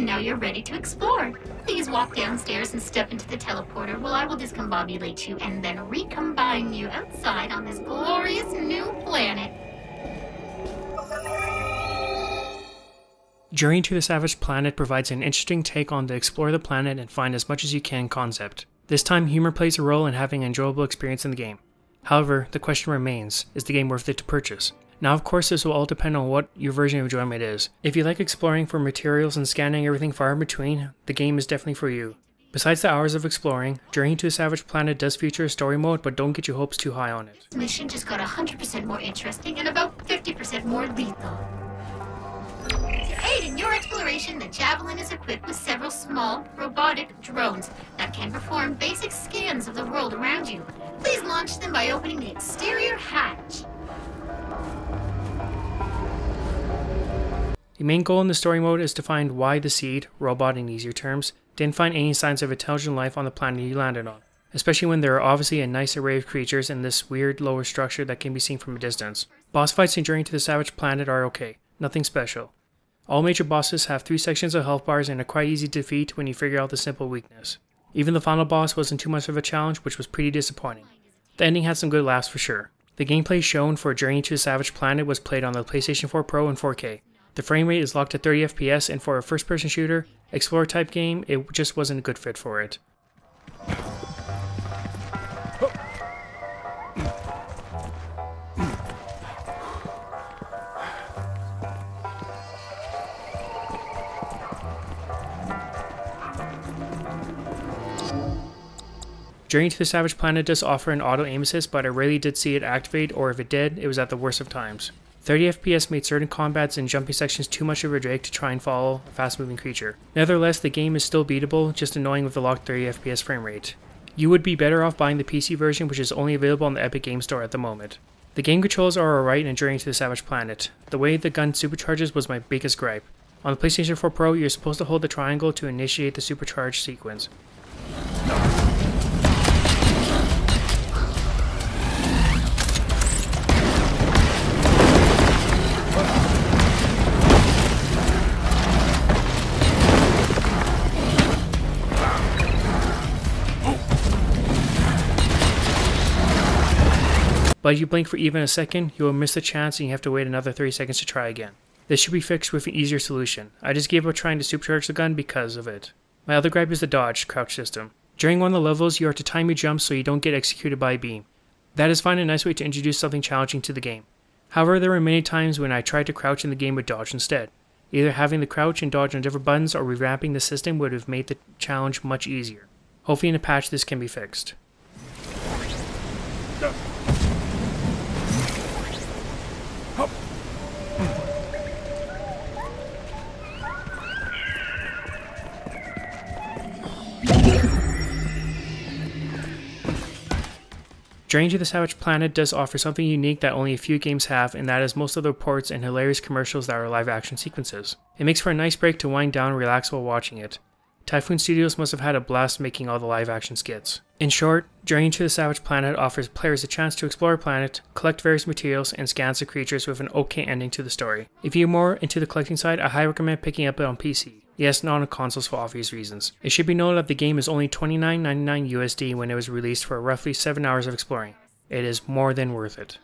And now you're ready to explore. Please walk downstairs and step into the teleporter while I will discombobulate you and then recombine you outside on this glorious new planet. Journey to the Savage Planet provides an interesting take on the explore the planet and find as much as you can concept. This time, humor plays a role in having an enjoyable experience in the game. However, the question remains, is the game worth it to purchase? Now of course this will all depend on what your version of enjoyment is. If you like exploring for materials and scanning everything far in between, the game is definitely for you. Besides the hours of exploring, Journey to the Savage Planet does feature a story mode, but don't get your hopes too high on it. This mission just got 100% more interesting and about 50% more lethal. To aid in your exploration, the Javelin is equipped with several small, robotic drones that can perform basic scans of the world around you. Please launch them by opening the exterior hatch. The main goal in the story mode is to find why the seed, robot in easier terms, didn't find any signs of intelligent life on the planet you landed on, especially when there are obviously a nice array of creatures in this weird lower structure that can be seen from a distance. Boss fights in Journey to the Savage Planet are okay, nothing special. All major bosses have 3 sections of health bars and are quite easy to defeat when you figure out the simple weakness. Even the final boss wasn't too much of a challenge, which was pretty disappointing. The ending had some good laughs for sure. The gameplay shown for Journey to the Savage Planet was played on the PlayStation 4 Pro in 4K. The frame rate is locked at 30 FPS, and for a first-person shooter, explorer type game, it just wasn't a good fit for it. Journey to the Savage Planet does offer an auto aim assist, but I rarely did see it activate, or if it did, it was at the worst of times. 30 FPS made certain combats and jumping sections too much of a drag to try and follow a fast moving creature. Nevertheless, the game is still beatable, just annoying with the locked 30 FPS frame rate. You would be better off buying the PC version, which is only available on the Epic Game Store at the moment. The game controls are alright in Journey to the Savage Planet. The way the gun supercharges was my biggest gripe. On the PlayStation 4 Pro, you're supposed to hold the triangle to initiate the supercharge sequence. But if you blink for even a second, you will miss the chance and you have to wait another 30 seconds to try again. This should be fixed with an easier solution. I just gave up trying to supercharge the gun because of it. My other gripe is the dodge crouch system. During one of the levels, you are to time your jumps so you don't get executed by a beam. That is fine and a nice way to introduce something challenging to the game. However, there were many times when I tried to crouch in the game with dodge instead. Either having the crouch and dodge on different buttons or revamping the system would have made the challenge much easier. Hopefully in a patch this can be fixed. Journey to the Savage Planet does offer something unique that only a few games have, and that is most of the reports and hilarious commercials that are live action sequences. It makes for a nice break to wind down and relax while watching it. Typhoon Studios must have had a blast making all the live action skits. In short, Journey to the Savage Planet offers players a chance to explore a planet, collect various materials, and scan the creatures with an okay ending to the story. If you're more into the collecting side, I highly recommend picking up it on PC. Yes, not on consoles for obvious reasons. It should be noted that the game is only $29.99 USD when it was released for roughly 7 hours of exploring. It is more than worth it.